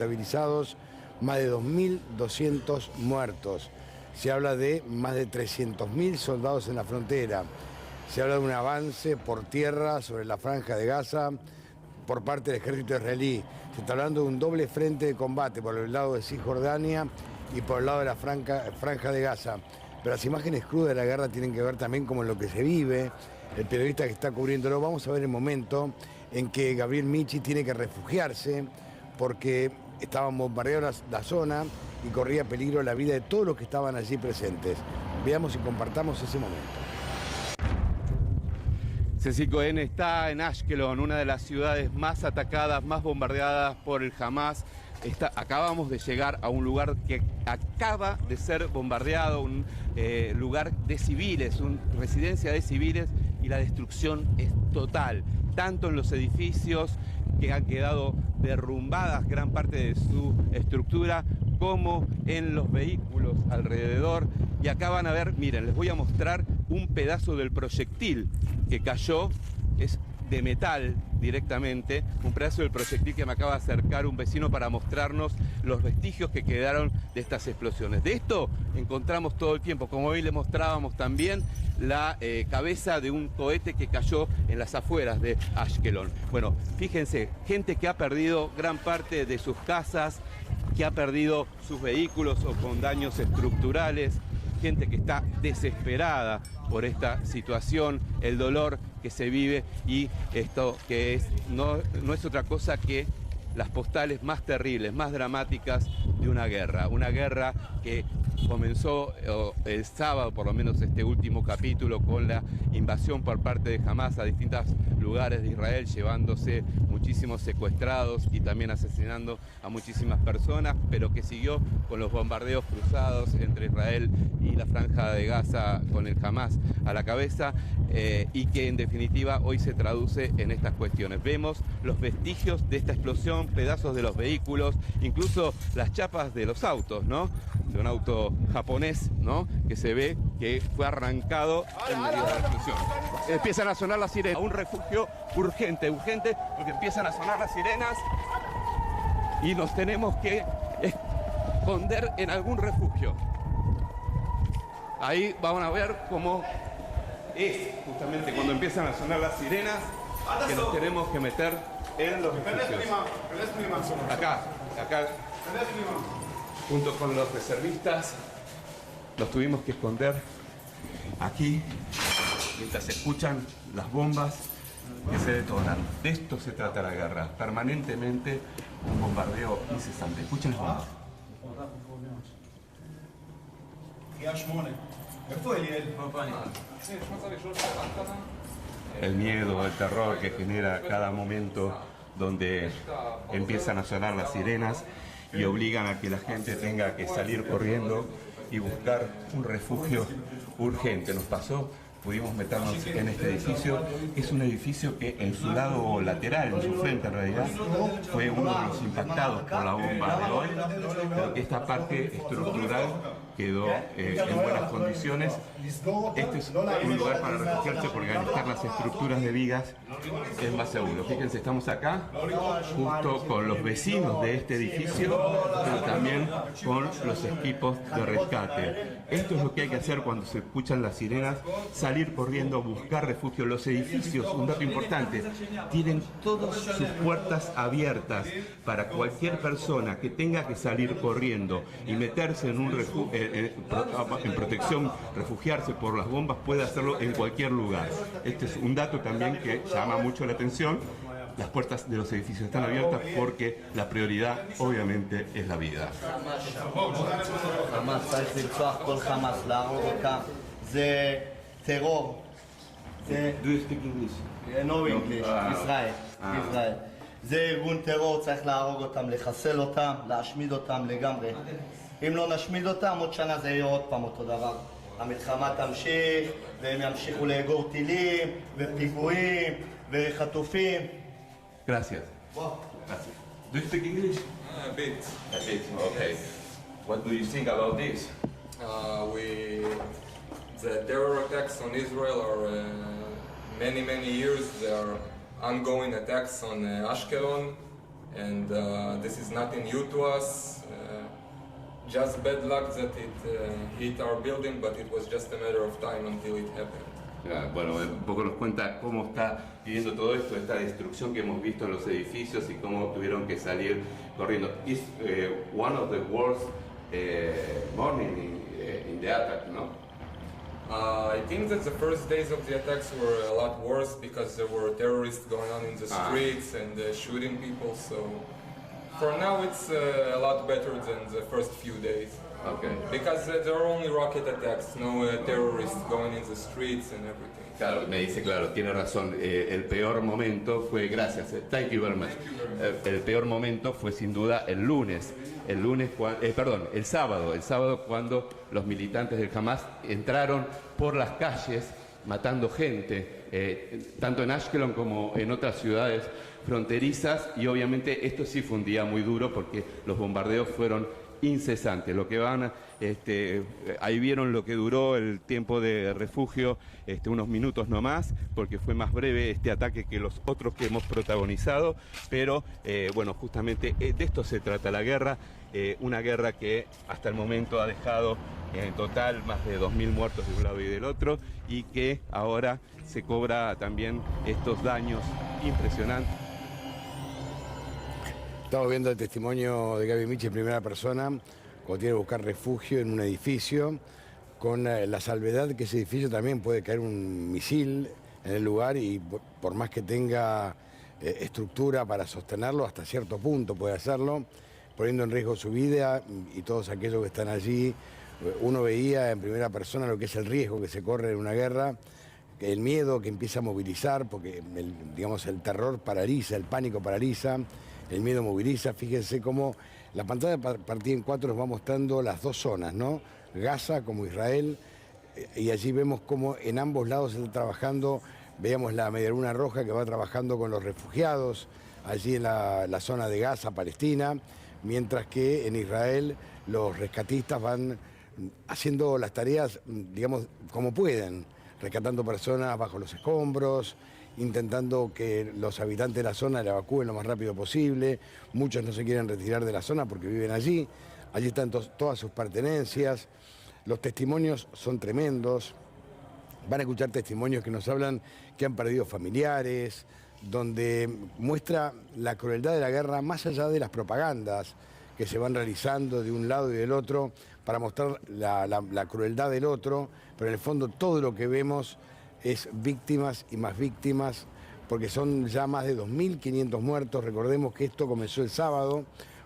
Estabilizados, más de 2.200 muertos. Se habla de más de 300.000 soldados en la frontera. Se habla de un avance por tierra sobre la Franja de Gaza por parte del ejército israelí. Se está hablando de un doble frente de combate por el lado de Cisjordania y por el lado de la Franja de Gaza. Pero las imágenes crudas de la guerra tienen que ver también con lo que se vive. El periodista que está cubriéndolo, vamos a ver el momento en que Gabriel Michi tiene que refugiarse porque estaban bombardeando la zona y corría peligro la vida de todos los que estaban allí presentes. Veamos y compartamos ese momento. Ceci Cohen está en Ashkelon, una de las ciudades más atacadas, más bombardeadas por el Hamas. Acabamos de llegar a un lugar que acaba de ser bombardeado, un lugar de civiles, una residencia de civiles, y la destrucción es total, tanto en los edificios que han quedado derrumbadas gran parte de su estructura, como en los vehículos alrededor. Y acá van a ver, miren, les voy a mostrar un pedazo del proyectil que cayó, es de metal directamente, un pedazo del proyectil que me acaba de acercar un vecino para mostrarnos los vestigios que quedaron de estas explosiones. De esto encontramos todo el tiempo, como hoy le mostrábamos también la cabeza de un cohete que cayó en las afueras de Ashkelon. Bueno, fíjense, gente que ha perdido gran parte de sus casas, que ha perdido sus vehículos o con daños estructurales, gente que está desesperada por esta situación, el dolor que se vive, y esto que no es otra cosa que las postales más terribles, más dramáticas de una guerra que comenzó el sábado, por lo menos este último capítulo, con la invasión por parte de Hamas a distintos lugares de Israel, llevándose muchísimos secuestrados y también asesinando a muchísimas personas, pero que siguió con los bombardeos cruzados entre Israel y la Franja de Gaza, con el Hamas a la cabeza, y que en definitiva hoy se traduce en estas cuestiones. Vemos los vestigios de esta explosión, pedazos de los vehículos, incluso las chapas de los autos, ¿no? De un auto japonés, ¿no? Que se ve que fue arrancado en medio de la explosión. Empiezan a sonar las sirenas. Un refugio urgente, porque empiezan a sonar las sirenas y nos tenemos que esconder en algún refugio. Ahí vamos a ver cómo es justamente cuando empiezan a sonar las sirenas, que nos tenemos que meter en los refugios. Acá, junto con los reservistas, nos tuvimos que esconder aquí mientras se escuchan las bombas que se detonan. De esto se trata la guerra, permanentemente un bombardeo incesante. Escuchen las bombas. El miedo, el terror que genera cada momento donde empiezan a sonar las sirenas y obligan a que la gente tenga que salir corriendo y buscar un refugio urgente. Nos pasó, pudimos meternos en este edificio. Es un edificio que en su lado lateral, en su frente en realidad, fue uno de los impactados por la bomba de hoy, pero que esta parte estructural quedó en buenas condiciones. Este es un lugar para refugiarse porque al estar las estructuras de vigas es más seguro. Fíjense, estamos acá justo con los vecinos de este edificio, pero también con los equipos de rescate. Esto es lo que hay que hacer cuando se escuchan las sirenas: salir corriendo, buscar refugio. Los edificios, un dato importante, tienen todas sus puertas abiertas para cualquier persona que tenga que salir corriendo y meterse en un refugio, en protección, refugiarse por las bombas, puede hacerlo en cualquier lugar. Este es un dato también que llama mucho la atención. Las puertas de los edificios están abiertas porque la prioridad obviamente es la vida. טרור. Do you speak English? No English, ישראל. זה ארגון טרור, צריך להרוג אותם, לחסל אותם, להשמיד אותם לגמרי. אם לא נשמיד אותם, עוד שנה זה יהיה עוד פעם אותו דבר. המלחמה תמשיך, והם ימשיכו לאגור טילים, ופיגועים, וחטופים. Gracias. Gracias. Do you speak English? A bit. A bit, okay. What do you think about this? The terror attacks on Israel are many years. There are ongoing attacks on Ashkelon, and this is nothing new to us. Just bad luck that it hit our building, but it was just a matter of time until it happened. Bueno, un poco nos cuenta cómo está viviendo todo esto, esta destrucción que hemos visto en los edificios y cómo tuvieron que salir corriendo. It's one of the worst morning in the attack, no? I think that the first days of the attacks were a lot worse because there were terrorists going on in the streets and shooting people. So for now it's a lot better than the first few days. Okay. Because there are only rocket attacks, no terrorists going in the streets and everything. Claro, me dice, claro, tiene razón. El peor momento fue, gracias, thank you very much. El peor momento fue sin duda el lunes. El sábado cuando los militantes del Hamas entraron por las calles matando gente, tanto en Ashkelon como en otras ciudades fronterizas, y obviamente esto sí fue un día muy duro porque los bombardeos fueron incesantes. Lo que van, ahí vieron lo que duró el tiempo de refugio, unos minutos no más, porque fue más breve este ataque que los otros que hemos protagonizado, pero bueno, justamente de esto se trata la guerra, una guerra que hasta el momento ha dejado en total más de 2.000 muertos de un lado y del otro, y que ahora se cobra también estos daños impresionantes. Estamos viendo el testimonio de Gaby Mitch en primera persona, cuando tiene que buscar refugio en un edificio, con la salvedad que ese edificio también puede caer un misil en el lugar y por más que tenga estructura para sostenerlo, hasta cierto punto puede hacerlo, poniendo en riesgo su vida y todos aquellos que están allí. Uno veía en primera persona lo que es el riesgo que se corre en una guerra, el miedo que empieza a movilizar, porque el terror paraliza, el pánico paraliza, el miedo moviliza. Fíjense cómo la pantalla partida en 4 nos va mostrando las dos zonas, ¿no? Gaza como Israel, y allí vemos cómo en ambos lados se está trabajando. Veamos la Media Luna Roja que va trabajando con los refugiados, allí en la zona de Gaza, Palestina, mientras que en Israel los rescatistas van haciendo las tareas, digamos, como pueden, rescatando personas bajo los escombros, intentando que los habitantes de la zona la evacúen lo más rápido posible. Muchos no se quieren retirar de la zona porque viven allí. Allí están todas sus pertenencias. Los testimonios son tremendos. Van a escuchar testimonios que nos hablan que han perdido familiares, donde muestra la crueldad de la guerra más allá de las propagandas que se van realizando de un lado y del otro para mostrar la crueldad del otro, pero en el fondo todo lo que vemos es víctimas y más víctimas, porque son ya más de 2.500 muertos. Recordemos que esto comenzó el sábado,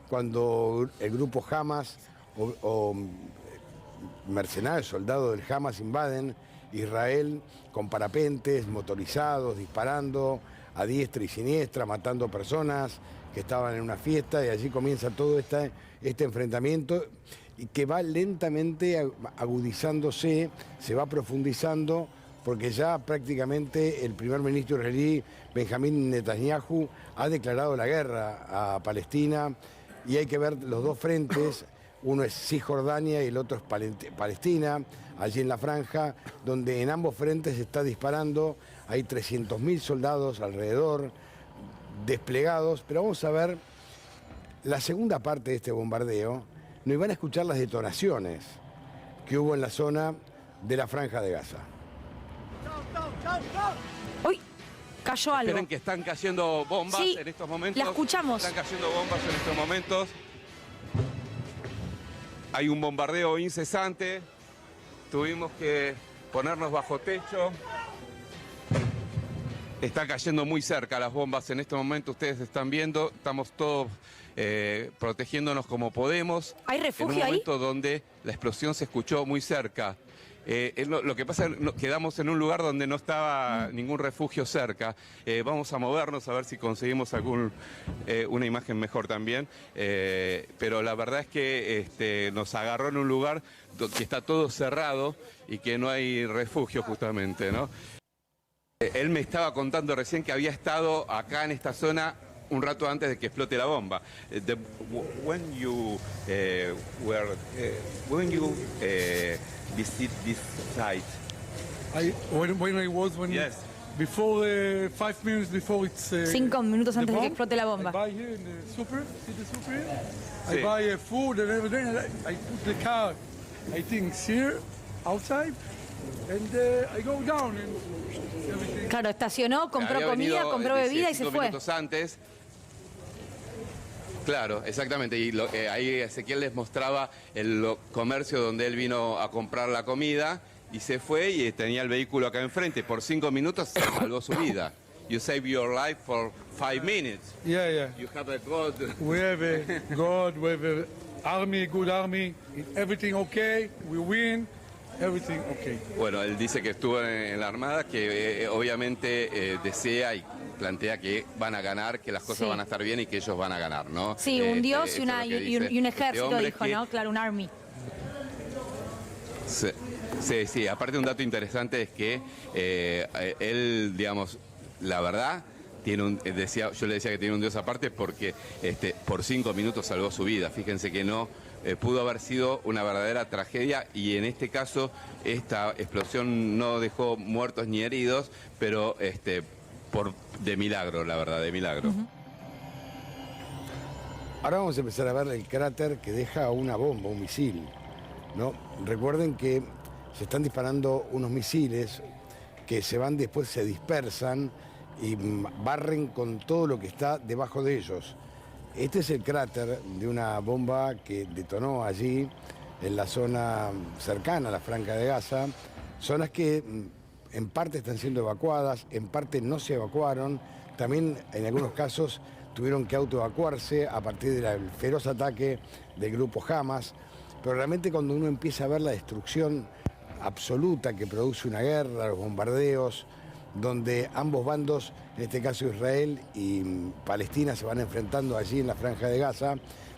cuando el grupo Hamas o mercenarios, soldados del Hamas invaden Israel con parapentes, motorizados, disparando a diestra y siniestra, matando personas que estaban en una fiesta, y allí comienza todo este enfrentamiento y que va lentamente agudizándose, se va profundizando, porque ya prácticamente el primer ministro israelí, Benjamín Netanyahu, ha declarado la guerra a Palestina, y hay que ver los dos frentes. Uno es Cisjordania y el otro es Palestina, allí en la franja, donde en ambos frentes se está disparando. Hay 300.000 soldados alrededor, desplegados. Pero vamos a ver la segunda parte de este bombardeo. Nos van a escuchar las detonaciones que hubo en la zona de la franja de Gaza. Uy, cayó algo. Esperen que están cayendo bombas en estos momentos. La escuchamos. Están cayendo bombas en estos momentos. Hay un bombardeo incesante. Tuvimos que ponernos bajo techo. Está cayendo muy cerca las bombas en este momento. Ustedes están viendo. Estamos todos protegiéndonos como podemos. ¿Hay refugio ahí? En un momento donde la explosión se escuchó muy cerca. Lo que pasa es que quedamos en un lugar donde no estaba ningún refugio cerca. Vamos a movernos a ver si conseguimos una imagen mejor también. Pero la verdad es que nos agarró en un lugar que está todo cerrado y que no hay refugio justamente, ¿no? Él me estaba contando recién que había estado acá en esta zona un rato antes de que explote la bomba. When you visit this site? When I was Yes. before 5 minutes before it's 5 minutos the antes de que bomb, explote la bomba. I buy here in the super, see the super here? Sí. I buy food and everything, and I put the car, I think, here, outside, and I go down and everything. Claro, estacionó, compró Había comida, venido, compró bebida y se 5 fue. minutos antes. Claro, exactamente. Y ahí Ezequiel les mostraba el comercio donde él vino a comprar la comida y se fue y tenía el vehículo acá enfrente. Por 5 minutos salvó su vida. You save your life for 5 minutes. Yeah, yeah. You have a God. We have a God, we have a army, good army, everything okay, we win, everything okay. Bueno, él dice que estuvo en la Armada, que obviamente desea y plantea que van a ganar, que las cosas Sí. van a estar bien y que ellos van a ganar, ¿no? Sí, un dios eso y, es lo que y un dice ejército, hombre dijo, que- ¿no? Claro, un army. Sí, sí, sí. Aparte un dato interesante es que él, digamos, la verdad, tiene un, yo le decía que tiene un dios aparte porque por 5 minutos salvó su vida. Fíjense que no pudo haber sido una verdadera tragedia y en este caso esta explosión no dejó muertos ni heridos, pero de milagro, la verdad, de milagro. Ahora vamos a empezar a ver el cráter que deja una bomba, un misil, ¿no? Recuerden que se están disparando unos misiles que se van después, se dispersan y barren con todo lo que está debajo de ellos. Este es el cráter de una bomba que detonó allí en la zona cercana a la Franja de Gaza, zonas que en parte están siendo evacuadas, en parte no se evacuaron, también en algunos casos tuvieron que autoevacuarse a partir del feroz ataque del grupo Hamas, pero realmente cuando uno empieza a ver la destrucción absoluta que produce una guerra, los bombardeos, donde ambos bandos, en este caso Israel y Palestina, se van enfrentando allí en la Franja de Gaza.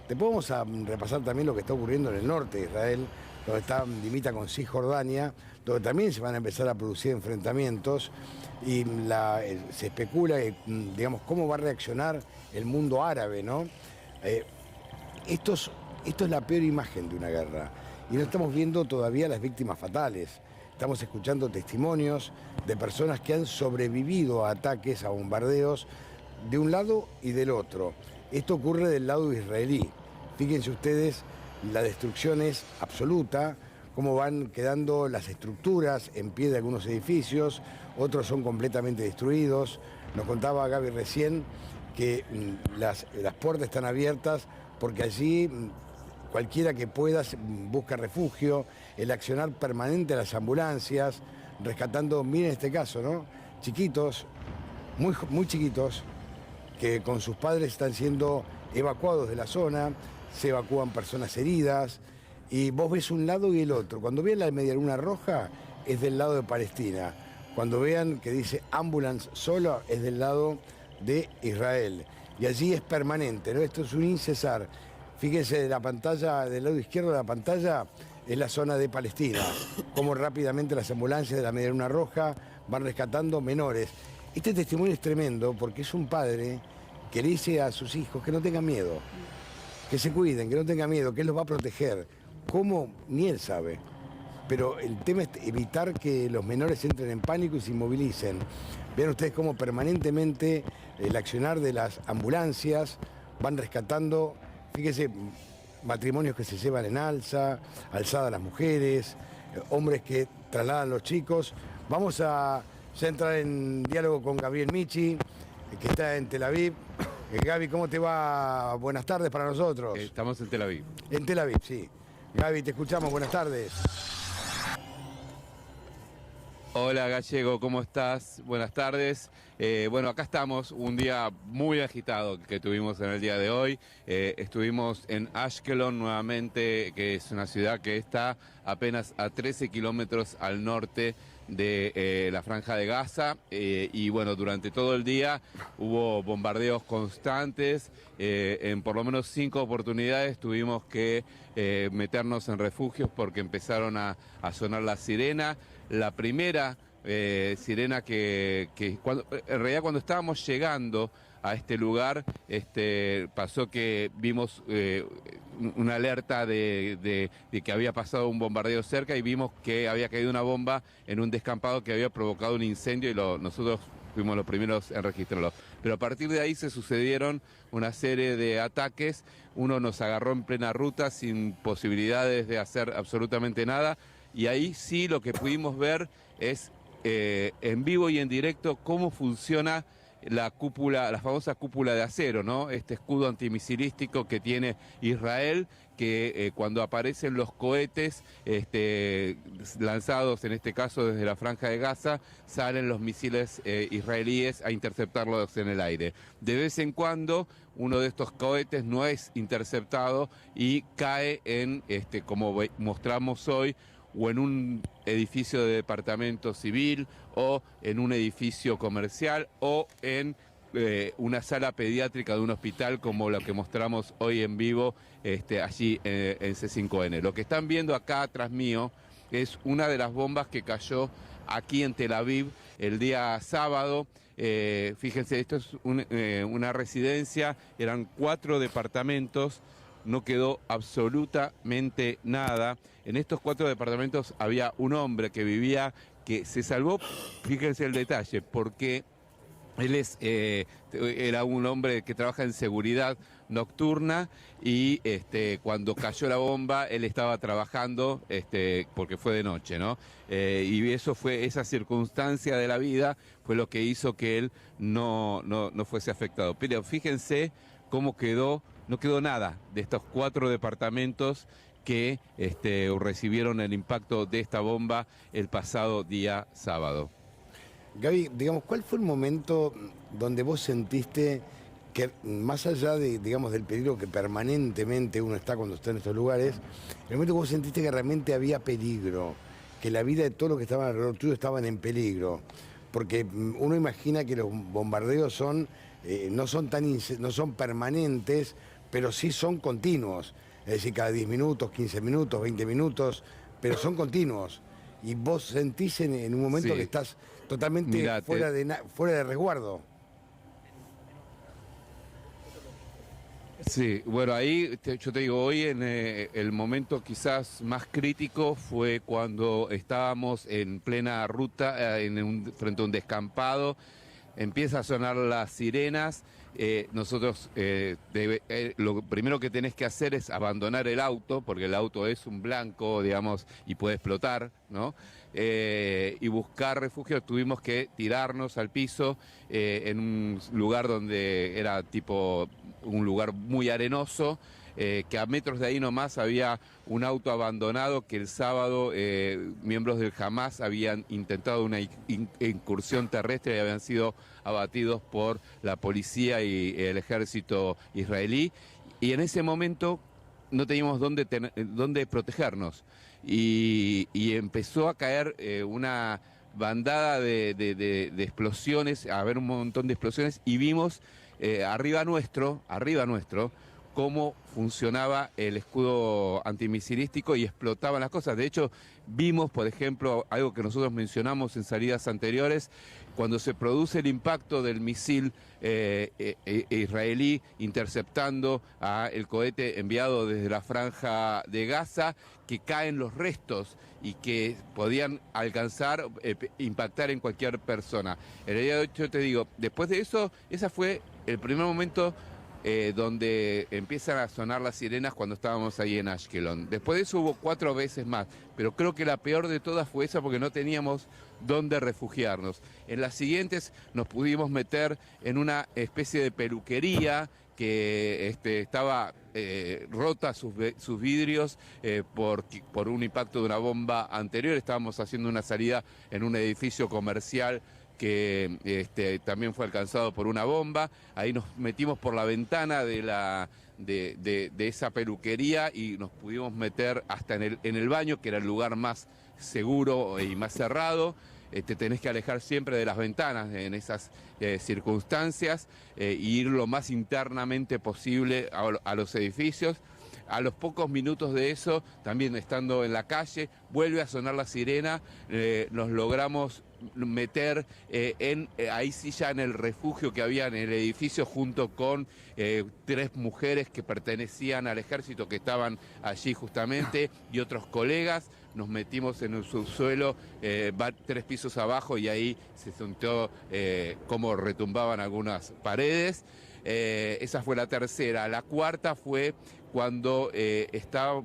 Después vamos a repasar también lo que está ocurriendo en el norte de Israel, donde limita con Cisjordania, donde también se van a empezar a producir enfrentamientos y se especula, digamos, cómo va a reaccionar el mundo árabe, ¿no? Esto es la peor imagen de una guerra y no estamos viendo todavía las víctimas fatales. Estamos escuchando testimonios de personas que han sobrevivido a ataques, a bombardeos, de un lado y del otro. Esto ocurre del lado israelí. Fíjense ustedes, la destrucción es absoluta, cómo van quedando las estructuras en pie de algunos edificios, otros son completamente destruidos. Nos contaba Gaby recién que las puertas están abiertas porque allí cualquiera que pueda busca refugio, el accionar permanente de las ambulancias, rescatando, miren este caso, ¿no? Chiquitos, muy chiquitos, que con sus padres están siendo evacuados de la zona, se evacúan personas heridas, y vos ves un lado y el otro. Cuando vean la medialuna roja, es del lado de Palestina. Cuando vean que dice ambulance solo, es del lado de Israel. Y allí es permanente, ¿no? Esto es un incesar. Fíjense de la pantalla, del lado izquierdo de la pantalla, es la zona de Palestina. Cómo rápidamente las ambulancias de la medialuna roja van rescatando menores. Este testimonio es tremendo porque es un padre que le dice a sus hijos que no tengan miedo, que se cuiden, que no tengan miedo, que él los va a proteger. ¿Cómo? Ni él sabe. Pero el tema es evitar que los menores entren en pánico y se inmovilicen. Vean ustedes cómo permanentemente el accionar de las ambulancias van rescatando, fíjense, matrimonios que se llevan en alzada a las mujeres, hombres que trasladan a los chicos. Vamos a entrar en diálogo con Gabriel Michi, que está en Tel Aviv. Gaby, ¿cómo te va? Buenas tardes para nosotros. Estamos en Tel Aviv. En Tel Aviv, sí. Gaby, te escuchamos, buenas tardes. Hola Gallego, ¿cómo estás? Buenas tardes. Bueno, acá estamos, un día muy agitado que tuvimos en el día de hoy. Estuvimos en Ashkelon nuevamente, que es una ciudad que está apenas a 13 kilómetros al norte de la Franja de Gaza. Y bueno, durante todo el día hubo bombardeos constantes. En por lo menos 5 oportunidades tuvimos que meternos en refugios porque empezaron a sonar la sirena. La primera sirena en realidad cuando estábamos llegando a este lugar, pasó que vimos una alerta de que había pasado un bombardeo cerca y vimos que había caído una bomba en un descampado que había provocado un incendio y nosotros fuimos los primeros en registrarlo. Pero a partir de ahí se sucedieron una serie de ataques, uno nos agarró en plena ruta sin posibilidades de hacer absolutamente nada y ahí sí lo que pudimos ver es en vivo y en directo cómo funciona la cúpula, la famosa cúpula de acero, ¿no? Este escudo antimisilístico que tiene Israel, que cuando aparecen los cohetes lanzados, en este caso desde la Franja de Gaza, salen los misiles israelíes a interceptarlos en el aire. De vez en cuando uno de estos cohetes no es interceptado y cae en, como mostramos hoy, o en un edificio de departamento civil, o en un edificio comercial, o en una sala pediátrica de un hospital, como lo que mostramos hoy en vivo allí en C5N. Lo que están viendo acá atrás mío es una de las bombas que cayó aquí en Tel Aviv el día sábado. Fíjense, esto es una residencia, eran 4 departamentos, no quedó absolutamente nada. En estos 4 departamentos había un hombre que vivía, que se salvó, fíjense el detalle, porque él era un hombre que trabaja en seguridad nocturna y cuando cayó la bomba él estaba trabajando porque fue de noche, ¿no? Y esa circunstancia de la vida fue lo que hizo que él no fuese afectado. Pero fíjense cómo quedó. No quedó nada de estos 4 departamentos que recibieron el impacto de esta bomba el pasado día sábado. Gaby, digamos, ¿cuál fue el momento donde vos sentiste que, más allá de, digamos, del peligro que permanentemente uno está cuando está en estos lugares, el momento que vos sentiste que realmente había peligro, que la vida de todos los que estaban alrededor tuyo estaban en peligro? Porque uno imagina que los bombardeos no son permanentes, pero sí son continuos. Es decir, cada 10 minutos, 15 minutos, 20 minutos, pero son continuos. Y vos sentís en un momento que estás totalmente fuera de resguardo. Sí, bueno, ahí yo te digo, hoy el momento quizás más crítico fue cuando estábamos en plena ruta, frente a un descampado, empieza a sonar las sirenas. Nosotros lo primero que tenés que hacer es abandonar el auto, porque el auto es un blanco, digamos, y puede explotar, ¿no? Y buscar refugio. Tuvimos que tirarnos al piso en un lugar donde era tipo un lugar muy arenoso, que a metros de ahí nomás había un auto abandonado que el sábado miembros del Hamas habían intentado una incursión terrestre y habían sido abatidos por la policía y el ejército israelí. Y en ese momento no teníamos dónde protegernos. Y empezó a caer una bandada de explosiones, a haber un montón de explosiones, y vimos arriba nuestro, cómo funcionaba el escudo antimisilístico y explotaban las cosas. De hecho, vimos, por ejemplo, algo que nosotros mencionamos en salidas anteriores, cuando se produce el impacto del misil israelí interceptando el cohete enviado desde la Franja de Gaza, que caen los restos y que podían alcanzar, impactar en cualquier persona. El día de hoy, yo te digo, después de eso, ese fue el primer momento donde empiezan a sonar las sirenas cuando estábamos ahí en Ashkelon. Después de eso hubo 4 veces más, pero creo que la peor de todas fue esa porque no teníamos dónde refugiarnos. En las siguientes nos pudimos meter en una especie de peluquería que estaba rota sus vidrios por un impacto de una bomba anterior. Estábamos haciendo una salida en un edificio comercial que también fue alcanzado por una bomba. Ahí nos metimos por la ventana de esa peluquería y nos pudimos meter hasta en el baño, que era el lugar más seguro y más cerrado. Tenés que alejar siempre de las ventanas en esas circunstancias e ir lo más internamente posible a los edificios. A los pocos minutos de eso, también estando en la calle, vuelve a sonar la sirena, nos logramos meter ahí sí ya en el refugio que había en el edificio junto con 3 mujeres que pertenecían al ejército que estaban allí justamente y otros colegas. Nos metimos en el subsuelo, 3 pisos abajo, y ahí se sintió cómo retumbaban algunas paredes. Esa fue la tercera. La cuarta fue cuando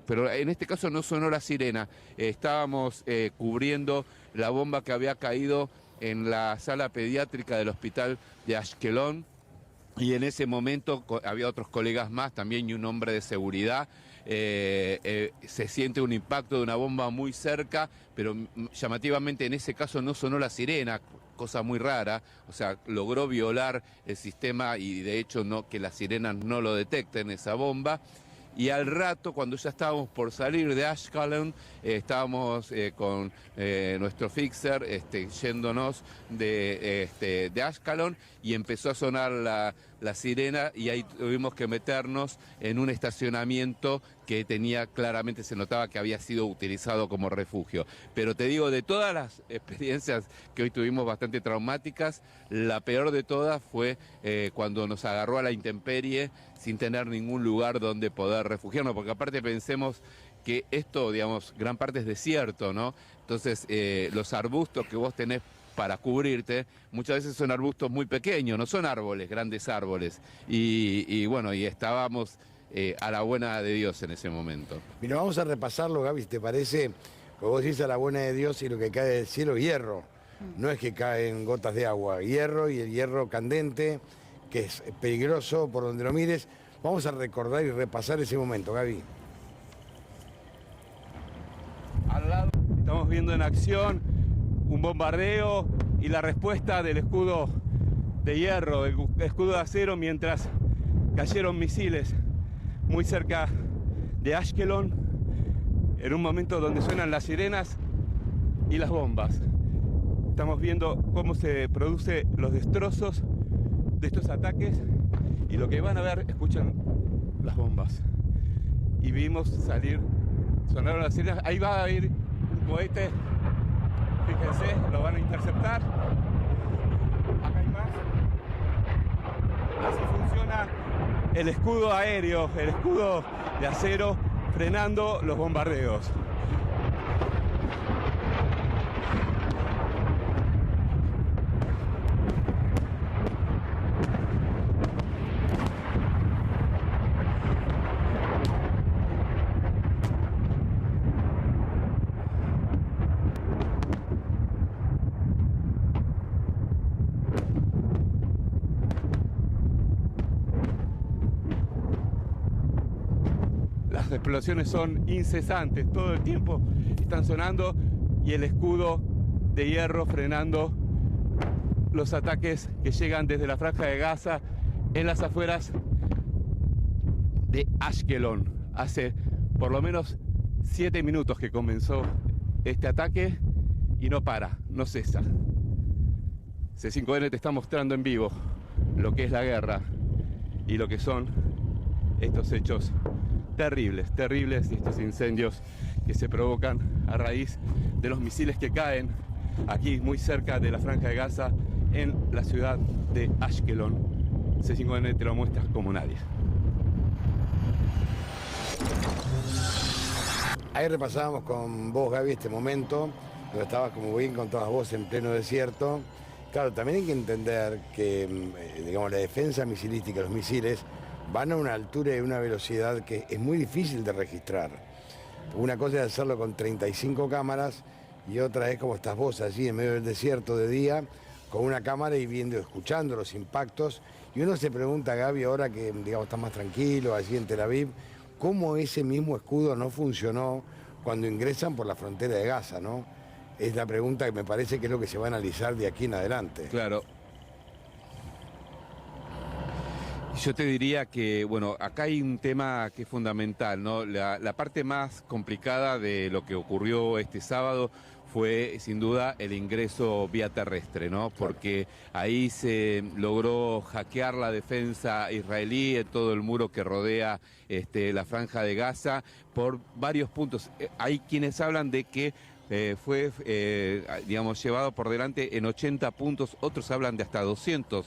pero en este caso no sonó la sirena, estábamos cubriendo la bomba que había caído en la sala pediátrica del hospital de Ashkelon, y en ese momento había otros colegas más también y un hombre de seguridad. Se siente un impacto de una bomba muy cerca, pero llamativamente en ese caso no sonó la sirena, cosa muy rara, o sea, logró violar el sistema y de hecho que las sirenas no lo detecten, esa bomba. Y al rato, cuando ya estábamos por salir de Ashkelon, estábamos con nuestro fixer yéndonos de Ashkelon, y empezó a sonar la sirena, y ahí tuvimos que meternos en un estacionamiento que claramente se notaba que había sido utilizado como refugio. Pero te digo, de todas las experiencias que hoy tuvimos bastante traumáticas, la peor de todas fue cuando nos agarró a la intemperie sin tener ningún lugar donde poder refugiarnos, porque aparte pensemos que esto, digamos, gran parte es desierto, ¿no? Entonces, los arbustos que vos tenés para cubrirte, muchas veces son arbustos muy pequeños, no son árboles, grandes árboles. Y bueno, y estábamos a la buena de Dios en ese momento. Mira, vamos a repasarlo, Gaby, ¿te parece? Porque vos decís a la buena de Dios, y lo que cae del cielo es hierro. No es que caen gotas de agua, hierro, y el hierro candente, que es peligroso por donde lo mires. Vamos a recordar y repasar ese momento, Gaby. Al lado estamos viendo en acción un bombardeo y la respuesta del escudo de hierro, del escudo de acero, mientras cayeron misiles muy cerca de Ashkelon, en un momento donde suenan las sirenas y las bombas. Estamos viendo cómo se producen los destrozos de estos ataques, y lo que van a ver, escuchan las bombas. Y vimos sonaron las sirenas, ahí va a ir un cohete, fíjense, lo van a interceptar. Acá hay más. Así funciona el escudo aéreo, el escudo de acero, frenando los bombardeos. Las explosiones son incesantes, todo el tiempo están sonando, y el escudo de hierro frenando los ataques que llegan desde la Franja de Gaza en las afueras de Ashkelon. Hace por lo menos 7 minutos que comenzó este ataque y no para, no cesa. C5N te está mostrando en vivo lo que es la guerra y lo que son estos hechos terribles, terribles, y estos incendios que se provocan a raíz de los misiles que caen aquí muy cerca de la Franja de Gaza en la ciudad de Ashkelon. C5N te lo muestra como nadie. Ahí repasábamos con vos, Gaby, este momento, donde estabas, como bien contabas vos, en pleno desierto. Claro, también hay que entender que, digamos, la defensa misilística, los misiles, van a una altura y una velocidad que es muy difícil de registrar. Una cosa es hacerlo con 35 cámaras y otra es como estás vos allí en medio del desierto de día, con una cámara y viendo, escuchando los impactos. Y uno se pregunta, Gaby, ahora que, digamos, está más tranquilo allí en Tel Aviv, ¿cómo ese mismo escudo no funcionó cuando ingresan por la frontera de Gaza, ¿no? Es la pregunta que me parece que es lo que se va a analizar de aquí en adelante. Claro. Yo te diría que, bueno, acá hay un tema que es fundamental, ¿no? La parte más complicada de lo que ocurrió este sábado fue, sin duda, el ingreso vía terrestre, ¿no? Porque ahí se logró hackear la defensa israelí en todo el muro que rodea la Franja de Gaza por varios puntos. Hay quienes hablan de que fue, digamos, llevado por delante en 80 puntos, otros hablan de hasta 200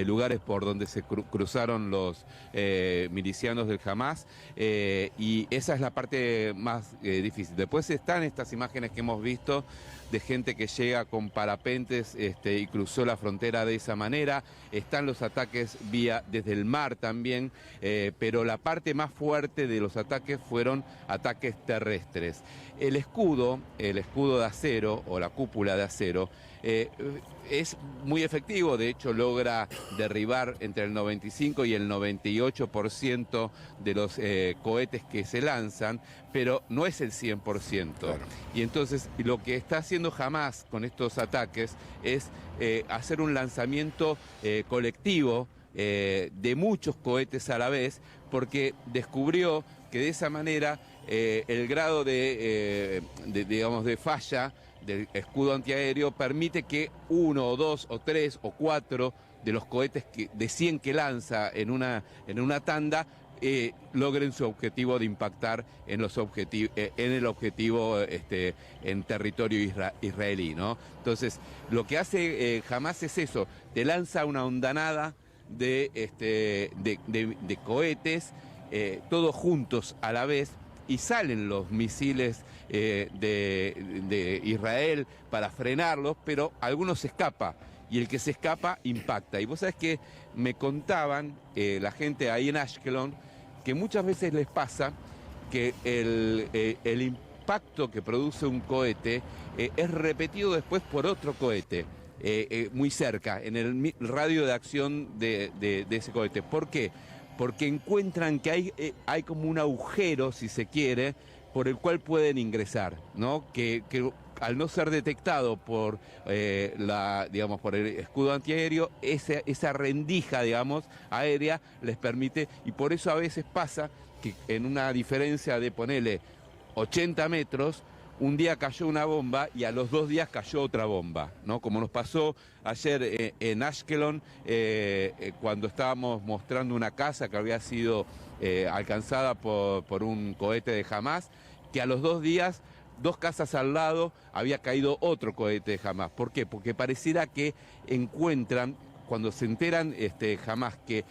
lugares por donde se cruzaron los milicianos del Hamas, y esa es la parte más difícil. Después están estas imágenes que hemos visto de gente que llega con parapentes y cruzó la frontera de esa manera. Están los ataques desde el mar también, pero la parte más fuerte de los ataques fueron ataques terrestres. El escudo de acero o la cúpula de acero es muy efectivo, de hecho logra derribar entre el 95 y el 98% de los cohetes que se lanzan, pero no es el 100%. Claro. Y entonces lo que está haciendo Hamas con estos ataques es hacer un lanzamiento colectivo de muchos cohetes a la vez, porque descubrió que de esa manera el grado digamos, de falla del escudo antiaéreo permite que 1 o 2 o 3 o 4 de los cohetes de 100 que lanza en una tanda logren su objetivo de impactar en el objetivo en territorio israelí, ¿no? Entonces, lo que hace Hamas es eso, te lanza una ondanada de cohetes, todos juntos a la vez, y salen los misiles de Israel para frenarlos, pero algunos se escapa, y el que se escapa impacta. Y vos sabés que me contaban la gente ahí en Ashkelon que muchas veces les pasa que el impacto que produce un cohete es repetido después por otro cohete muy cerca, en el radio de acción de ese cohete. ¿Por qué? Porque encuentran que hay como un agujero, si se quiere, por el cual pueden ingresar, ¿no? Que al no ser detectado por por el escudo antiaéreo, esa rendija, digamos, aérea les permite, y por eso a veces pasa que en una diferencia de, ponele, 80 metros, un día cayó una bomba y a los 2 días cayó otra bomba, ¿no? Como nos pasó ayer en Ashkelon, cuando estábamos mostrando una casa que había sido alcanzada por un cohete de Hamas, que a los 2 días, 2 casas al lado, había caído otro cohete de Hamas. ¿Por qué? Porque pareciera que encuentran, cuando se enteran Hamas que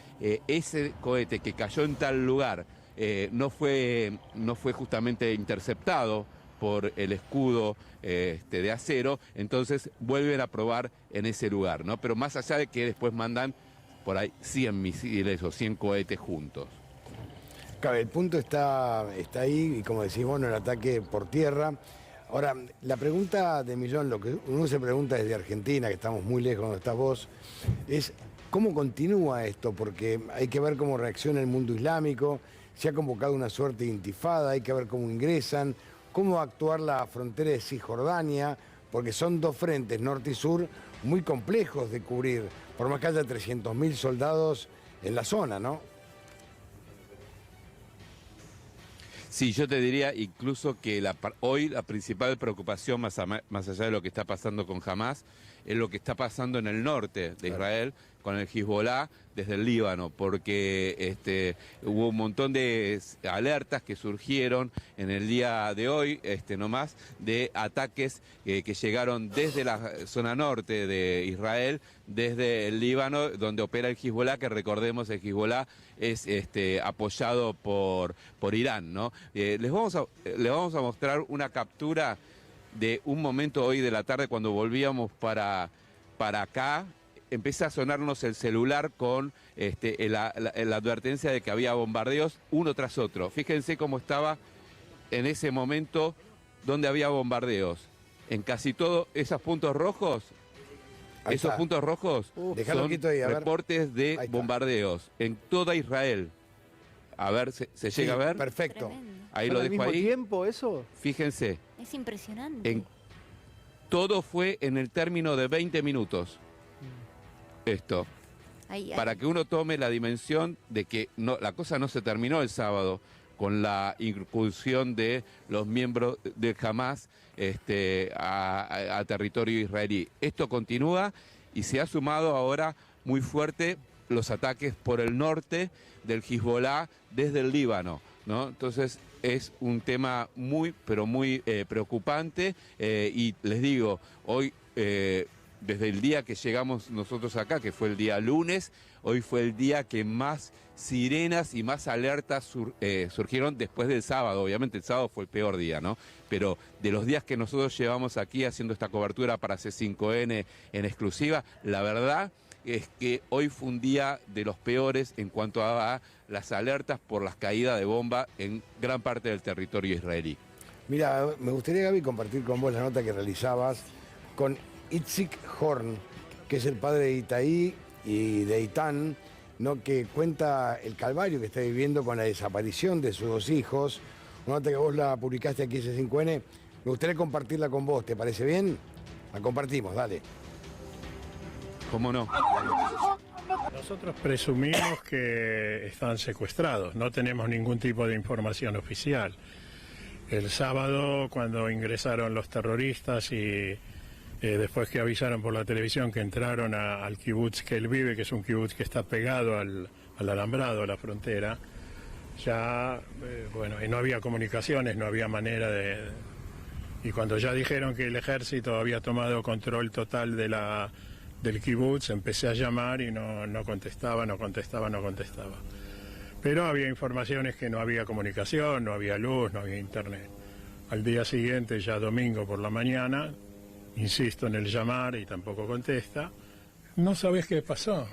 ese cohete que cayó en tal lugar no fue justamente interceptado por el escudo de acero, entonces vuelven a probar en ese lugar, ¿no? Pero más allá de que después mandan por ahí 100 misiles o 100 cohetes juntos. Claro, el punto está ahí, y como decís, bueno, el ataque por tierra. Ahora, la pregunta de millón, lo que uno se pregunta desde Argentina, que estamos muy lejos donde estás vos, es ¿cómo continúa esto? Porque hay que ver cómo reacciona el mundo islámico, se ha convocado una suerte de intifada, hay que ver cómo ingresan, cómo va a actuar la frontera de Cisjordania, porque son 2 frentes, norte y sur, muy complejos de cubrir, por más que haya 300.000 soldados en la zona, ¿no? Sí, yo te diría incluso que hoy la principal preocupación, más allá de lo que está pasando con Hamas, es lo que está pasando en el norte de Israel, con el Hezbollah desde el Líbano, porque hubo un montón de alertas que surgieron en el día de hoy, nomás, de ataques que llegaron desde la zona norte de Israel, desde el Líbano, donde opera el Hezbollah, que recordemos el Hezbollah es apoyado por Irán, ¿no? Les vamos a mostrar una captura de un momento hoy de la tarde cuando volvíamos para acá. Empieza a sonarnos el celular con la advertencia de que había bombardeos uno tras otro. Fíjense cómo estaba en ese momento donde había bombardeos. En casi todos esos puntos rojos, son reportes de bombardeos en toda Israel. A ver, ¿se llega a ver? Perfecto. Tremendo. Ahí lo dejo ahí. ¿Al mismo tiempo eso? Fíjense. Es impresionante. Todo fue en el término de 20 minutos. Esto. Para que uno tome la dimensión de que la cosa no se terminó el sábado con la incursión de los miembros de Hamas a territorio israelí. Esto continúa y se ha sumado ahora muy fuerte los ataques por el norte del Hezbollah desde el Líbano. ¿no? Entonces es un tema muy, pero muy preocupante y les digo, hoy, desde el día que llegamos nosotros acá, que fue el día lunes, hoy fue el día que más sirenas y más alertas surgieron después del sábado. Obviamente el sábado fue el peor día, ¿no? Pero de los días que nosotros llevamos aquí haciendo esta cobertura para C5N en exclusiva, la verdad es que hoy fue un día de los peores en cuanto a las alertas por las caídas de bomba en gran parte del territorio israelí. Mira, me gustaría, Gaby, compartir con vos la nota que realizabas con Itzik Horn, que es el padre de Itaí y de Itán, ¿no? Que cuenta el calvario que está viviendo con la desaparición de sus dos hijos. Una nota que vos la publicaste aquí en C5N. Me gustaría compartirla con vos, ¿te parece bien? La compartimos, dale. ¿Cómo no? Nosotros presumimos que están secuestrados, no tenemos ningún tipo de información oficial. El sábado, cuando ingresaron los terroristas y después que avisaron por la televisión que entraron al kibutz que él vive, que es un kibutz que está pegado al alambrado, a la frontera, ya, bueno, y no había comunicaciones, no había manera de... Y cuando ya dijeron que el ejército había tomado control total del kibutz, empecé a llamar y no contestaba. Pero había informaciones que no había comunicación, no había luz, no había internet. Al día siguiente, ya domingo por la mañana, insisto en el llamar y tampoco contesta. No sabés qué pasó,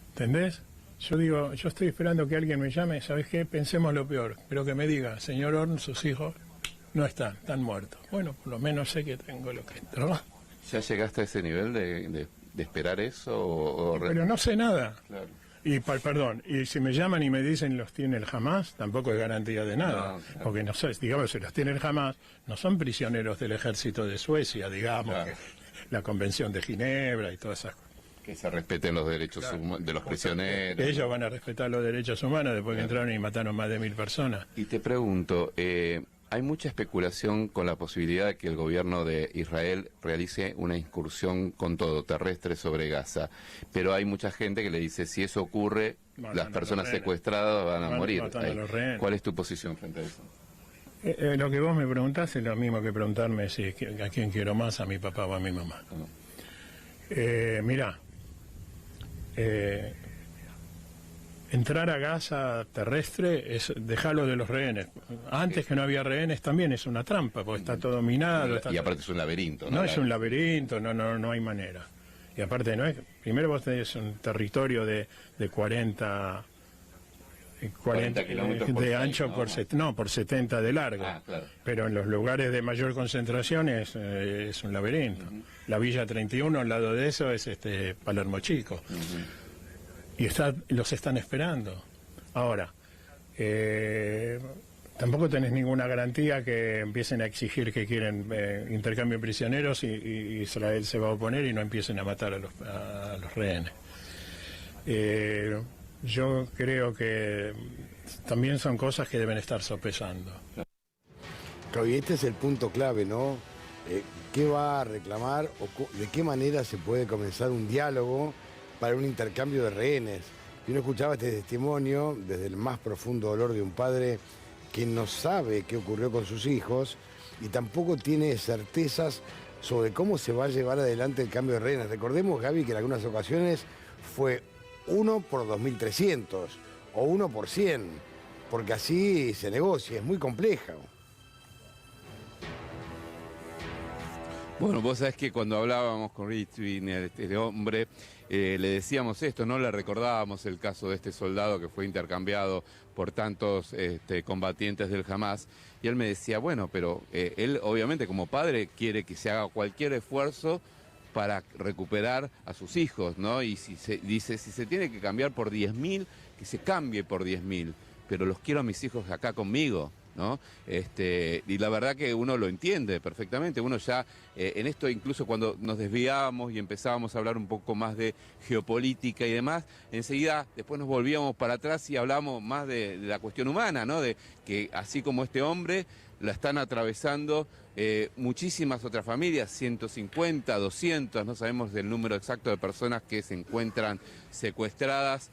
¿entendés? Yo digo, yo estoy esperando que alguien me llame, ¿sabés qué? Pensemos lo peor, pero que me diga, señor Horn, sus hijos no están muertos. Bueno, por lo menos sé que tengo lo que entró. ¿Ya llegaste a ese nivel de esperar eso? Pero no sé nada. Claro. Y perdón, y si me llaman y me dicen los tiene el Hamas, tampoco es garantía de nada. No, claro. Porque no sé, digamos, si los tiene el Hamas, no son prisioneros del ejército de Suecia, digamos, claro. La Convención de Ginebra y todas esas cosas. Que se respeten los derechos de los prisioneros. Ellos van a respetar los derechos humanos después que entraron y mataron más de 1000 personas. Y te pregunto, hay mucha especulación con la posibilidad de que el gobierno de Israel realice una incursión con todo terrestre sobre Gaza, pero hay mucha gente que le dice, si eso ocurre, las personas secuestradas van a morir. ¿Cuál es tu posición frente a eso? Lo que vos me preguntás es lo mismo que preguntarme si a quién quiero más, a mi papá o a mi mamá. Mirá, entrar a Gaza terrestre es dejarlo de los rehenes. Antes que no había rehenes también es una trampa, porque está todo minado. Y aparte es un laberinto, ¿no? No es un laberinto, no hay manera. Y aparte no es, primero vos tenés un territorio de 40 kilómetros de ancho, por 70 de largo. Claro. Pero en los lugares de mayor concentración es un laberinto. La Villa 31 al lado de eso es Palermo Chico. Y los están esperando. Ahora, tampoco tenés ninguna garantía que empiecen a exigir que quieren intercambio de prisioneros y Israel se va a oponer y no empiecen a matar a los rehenes. Yo creo que también son cosas que deben estar sopesando. Claro, y este es el punto clave, ¿no? ¿Qué va a reclamar o de qué manera se puede comenzar un diálogo para un intercambio de rehenes? Y uno escuchaba este testimonio desde el más profundo dolor de un padre que no sabe qué ocurrió con sus hijos y tampoco tiene certezas sobre cómo se va a llevar adelante el cambio de rehenes. Recordemos, Gaby, que en algunas ocasiones fue 1 por 2.300 o 1 por 100, porque así se negocia, es muy compleja. Bueno, vos sabés que cuando hablábamos con Richwin, este hombre, le decíamos esto, no le recordábamos el caso de este soldado que fue intercambiado por tantos combatientes del Hamas, y él me decía, bueno, pero él obviamente como padre quiere que se haga cualquier esfuerzo para recuperar a sus hijos, ¿no? Y si se tiene que cambiar por 10.000, que se cambie por 10.000, pero los quiero a mis hijos acá conmigo, ¿no? Y la verdad que uno lo entiende perfectamente, uno ya en esto incluso cuando nos desviábamos y empezábamos a hablar un poco más de geopolítica y demás, enseguida después nos volvíamos para atrás y hablábamos más de la cuestión humana, ¿no? De que así como este hombre, la están atravesando muchísimas otras familias, 150, 200, no sabemos del número exacto de personas que se encuentran secuestradas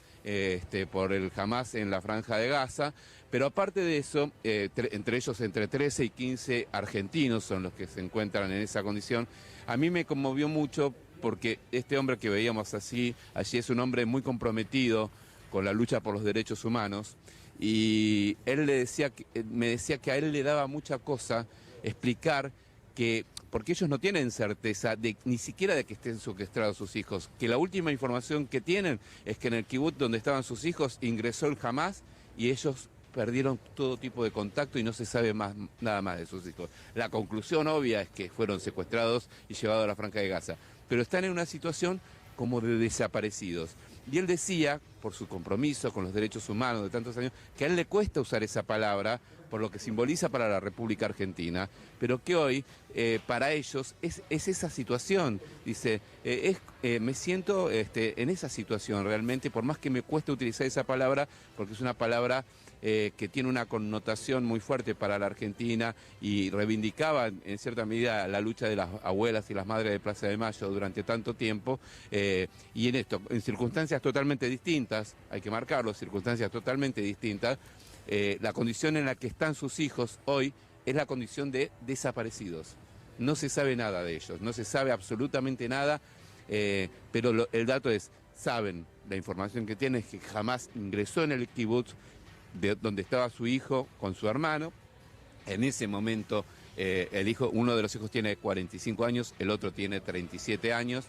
por el Hamás en la Franja de Gaza, pero aparte de eso, entre ellos entre 13 y 15 argentinos son los que se encuentran en esa condición. A mí me conmovió mucho porque este hombre que veíamos allí es un hombre muy comprometido con la lucha por los derechos humanos, y él me decía que a él le daba mucha cosa explicar que, porque ellos no tienen certeza ni siquiera de que estén secuestrados sus hijos, que la última información que tienen es que en el kibutz donde estaban sus hijos ingresó el Hamás y ellos perdieron todo tipo de contacto y no se sabe nada más de sus hijos. La conclusión obvia es que fueron secuestrados y llevados a la Franja de Gaza, pero están en una situación como de desaparecidos. Y él decía, por su compromiso con los derechos humanos de tantos años, que a él le cuesta usar esa palabra por lo que simboliza para la República Argentina, pero que hoy para ellos es esa situación. Dice, me siento en esa situación realmente, por más que me cueste utilizar esa palabra, porque es una palabra que tiene una connotación muy fuerte para la Argentina y reivindicaba en cierta medida la lucha de las abuelas y las madres de Plaza de Mayo durante tanto tiempo, y en circunstancias totalmente distintas, hay que marcarlo, circunstancias totalmente distintas. La condición en la que están sus hijos hoy es la condición de desaparecidos. No se sabe nada de ellos, no se sabe absolutamente nada, pero el dato es, saben, la información que tienen es que jamás ingresó en el kibutz donde estaba su hijo con su hermano. En ese momento uno de los hijos tiene 45 años, el otro tiene 37 años.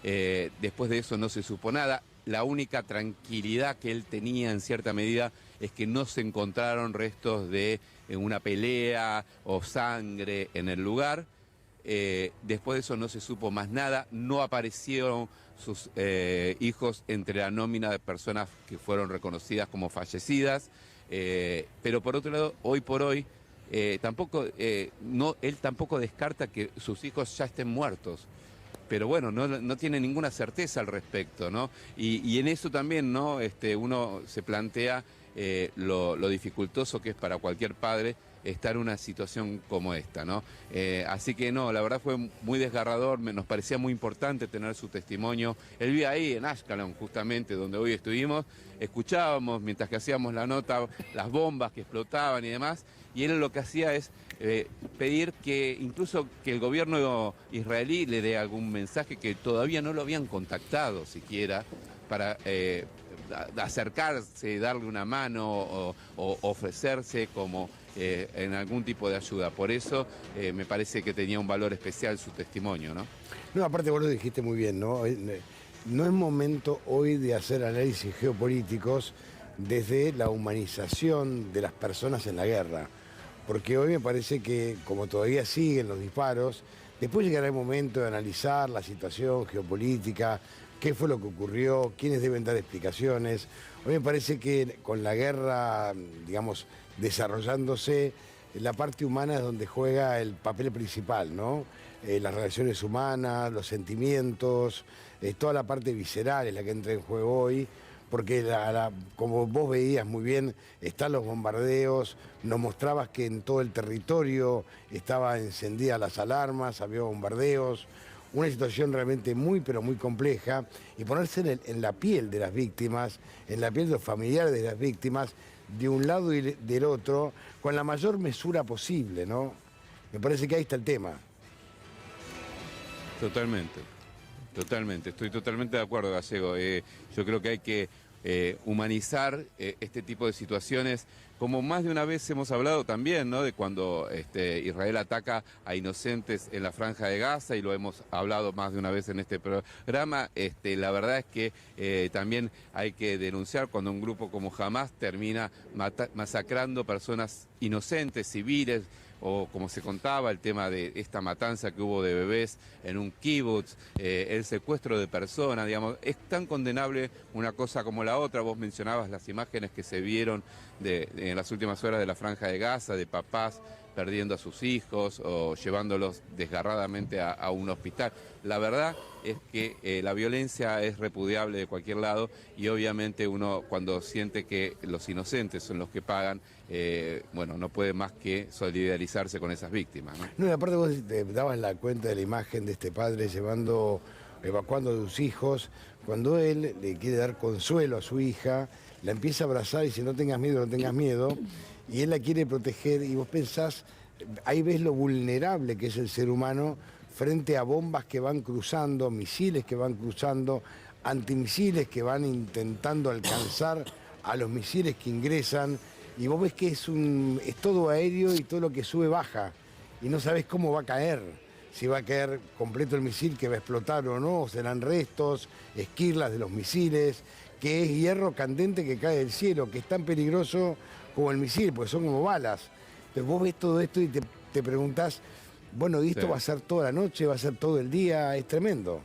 Después de eso no se supo nada. La única tranquilidad que él tenía en cierta medida es que no se encontraron restos de una pelea o sangre en el lugar. Después de eso no se supo más nada, no aparecieron sus hijos entre la nómina de personas que fueron reconocidas como fallecidas, pero por otro lado, hoy por hoy, él tampoco descarta que sus hijos ya estén muertos. Pero bueno, no tiene ninguna certeza al respecto, ¿no? Y en eso también, ¿no? Uno se plantea lo dificultoso que es para cualquier padre estar en una situación como esta, ¿no? Así que no, la verdad fue muy desgarrador, nos parecía muy importante tener su testimonio. Él vive ahí en Ashkelon, justamente donde hoy estuvimos, escuchábamos mientras que hacíamos la nota las bombas que explotaban y demás, y él lo que hacía es pedir que incluso que el gobierno israelí le dé algún mensaje, que todavía no lo habían contactado siquiera, para acercarse, darle una mano o ofrecerse como en algún tipo de ayuda. Por eso me parece que tenía un valor especial su testimonio, ¿no? No, aparte vos lo dijiste muy bien, ¿no? No es momento hoy de hacer análisis geopolíticos desde la humanización de las personas en la guerra, porque hoy me parece que, como todavía siguen los disparos, después llegará el momento de analizar la situación geopolítica, qué fue lo que ocurrió, quiénes deben dar explicaciones. Hoy me parece que con la guerra, digamos, desarrollándose, la parte humana es donde juega el papel principal, ¿no? Las relaciones humanas, los sentimientos, toda la parte visceral es la que entra en juego hoy, porque como vos veías muy bien, están los bombardeos, nos mostrabas que en todo el territorio estaban encendidas las alarmas, había bombardeos, una situación realmente muy, pero muy compleja, y ponerse en la piel de las víctimas, en la piel de los familiares de las víctimas, de un lado y del otro, con la mayor mesura posible, ¿no? Me parece que ahí está el tema. Totalmente, estoy totalmente de acuerdo, Gallego. Yo creo que hay que humanizar este tipo de situaciones, como más de una vez hemos hablado también, ¿no? De cuando Israel ataca a inocentes en la Franja de Gaza, y lo hemos hablado más de una vez en este programa. La verdad es que también hay que denunciar cuando un grupo como Hamás termina masacrando personas inocentes, civiles, o como se contaba, el tema de esta matanza que hubo de bebés en un kibutz, el secuestro de personas, digamos. Es tan condenable una cosa como la otra. Vos mencionabas las imágenes que se vieron en las últimas horas de la Franja de Gaza, de papás perdiendo a sus hijos o llevándolos desgarradamente a un hospital. La verdad es que la violencia es repudiable de cualquier lado y obviamente uno cuando siente que los inocentes son los que pagan, bueno, no puede más que solidarizarse con esas víctimas, ¿no? No, y aparte vos te dabas la cuenta de la imagen de este padre evacuando a sus hijos, cuando él le quiere dar consuelo a su hija, la empieza a abrazar y dice no tengas miedo, no tengas miedo, y él la quiere proteger y vos pensás, ahí ves lo vulnerable que es el ser humano frente a bombas que van cruzando, misiles que van cruzando, antimisiles que van intentando alcanzar a los misiles que ingresan, y vos ves que es todo aéreo y todo lo que sube baja, y no sabés cómo va a caer, si va a caer completo el misil que va a explotar o no, o serán restos, esquirlas de los misiles, que es hierro candente que cae del cielo, que es tan peligroso como el misil, porque son como balas. Entonces vos ves todo esto y te preguntás, bueno, ¿y esto Sí. va a ser toda la noche, va a ser todo el día? Es tremendo.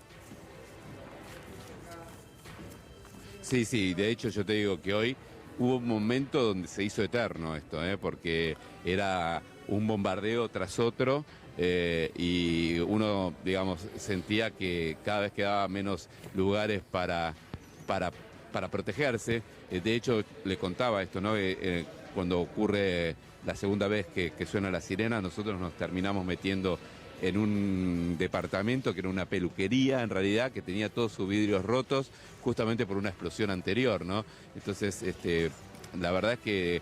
Sí, sí, de hecho yo te digo que hoy hubo un momento donde se hizo eterno esto, porque era un bombardeo tras otro y uno, digamos, sentía que cada vez quedaba menos lugares para protegerse. De hecho, le contaba esto, ¿no? Cuando ocurre la segunda vez que suena la sirena, nosotros nos terminamos metiendo en un departamento que era una peluquería, en realidad, que tenía todos sus vidrios rotos, justamente por una explosión anterior, ¿no? Entonces, la verdad es que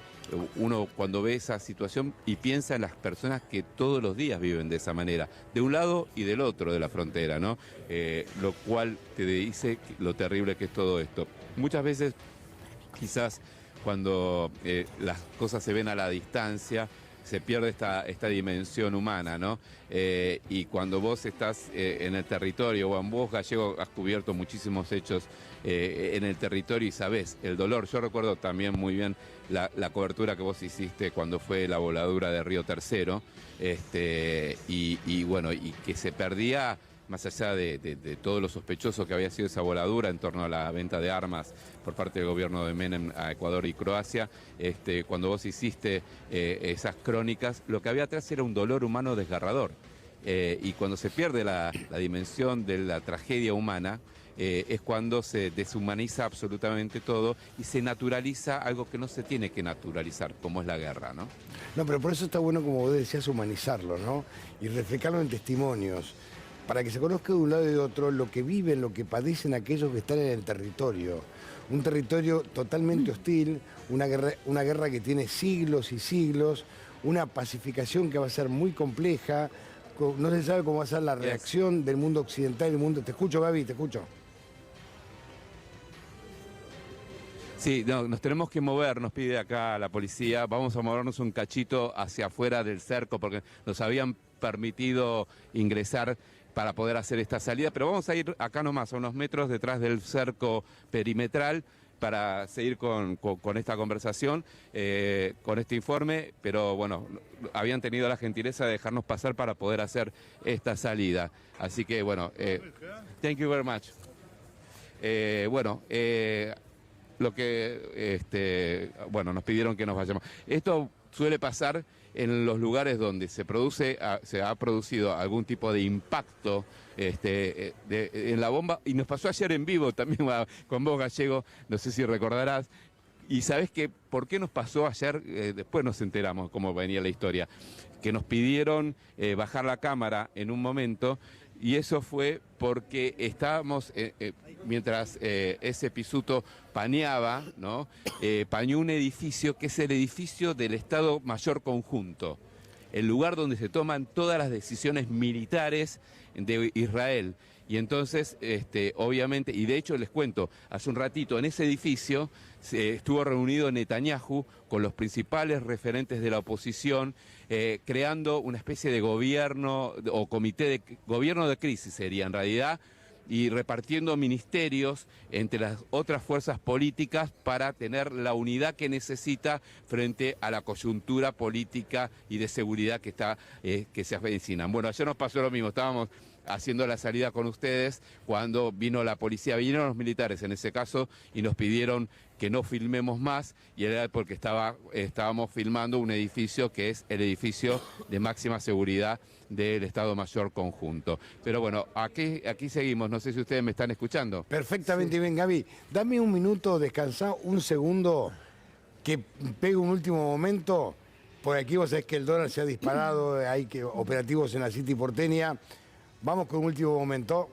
uno cuando ve esa situación y piensa en las personas que todos los días viven de esa manera, de un lado y del otro de la frontera, ¿no? Lo cual te dice lo terrible que es todo esto. Muchas veces, quizás cuando las cosas se ven a la distancia, se pierde esta dimensión humana, ¿no? Y cuando vos estás en el territorio, o en vos, Gallego, has cubierto muchísimos hechos en el territorio y sabés el dolor. Yo recuerdo también muy bien la cobertura que vos hiciste cuando fue la voladura de Río Tercero, y bueno, y que se perdía, más allá de todo lo sospechoso que había sido esa voladura en torno a la venta de armas por parte del gobierno de Menem a Ecuador y Croacia, cuando vos hiciste esas crónicas, lo que había atrás era un dolor humano desgarrador. Y cuando se pierde la dimensión de la tragedia humana, es cuando se deshumaniza absolutamente todo y se naturaliza algo que no se tiene que naturalizar, como es la guerra, ¿no? No, pero por eso está bueno, como vos decías, humanizarlo, ¿no? Y reflejarlo en testimonios, para que se conozca de un lado y de otro lo que viven, lo que padecen aquellos que están en el territorio. Un territorio totalmente hostil, una guerra que tiene siglos y siglos, una pacificación que va a ser muy compleja, no se sabe cómo va a ser la reacción del mundo occidental y del mundo... Te escucho, Gaby, te escucho. Sí, no, nos tenemos que mover, nos pide acá la policía, vamos a movernos un cachito hacia afuera del cerco porque nos habían permitido ingresar para poder hacer esta salida, pero vamos a ir acá nomás, a unos metros detrás del cerco perimetral para seguir con esta conversación, con este informe, pero bueno, habían tenido la gentileza de dejarnos pasar para poder hacer esta salida. Así que bueno, thank you very much. Bueno, lo que, bueno, nos pidieron que nos vayamos. Esto suele pasar en los lugares donde se ha producido algún tipo de impacto en la bomba, y nos pasó ayer en vivo también con vos, Gallego, no sé si recordarás. Y sabés que, ¿por qué nos pasó ayer? Después nos enteramos cómo venía la historia, que nos pidieron bajar la cámara en un momento, y eso fue porque estábamos, mientras ese pisuto pañaba, ¿no? Pañó un edificio que es el edificio del Estado Mayor Conjunto, el lugar donde se toman todas las decisiones militares de Israel. Y entonces, obviamente, y de hecho les cuento, hace un ratito en ese edificio estuvo reunido Netanyahu con los principales referentes de la oposición, creando una especie de gobierno o comité de gobierno de crisis sería en realidad, y repartiendo ministerios entre las otras fuerzas políticas para tener la unidad que necesita frente a la coyuntura política y de seguridad que se avecina. Bueno, ayer nos pasó lo mismo, estábamos haciendo la salida con ustedes cuando vino la policía, vinieron los militares en ese caso y nos pidieron que no filmemos más, y era porque estábamos filmando un edificio que es el edificio de máxima seguridad del Estado Mayor Conjunto. Pero bueno, aquí seguimos, no sé si ustedes me están escuchando. Perfectamente bien, Gaby. Dame un minuto, descansá un segundo, que pegue un último momento, porque aquí vos sabés que el dólar se ha disparado, hay operativos en la City porteña. Vamos con un último momento.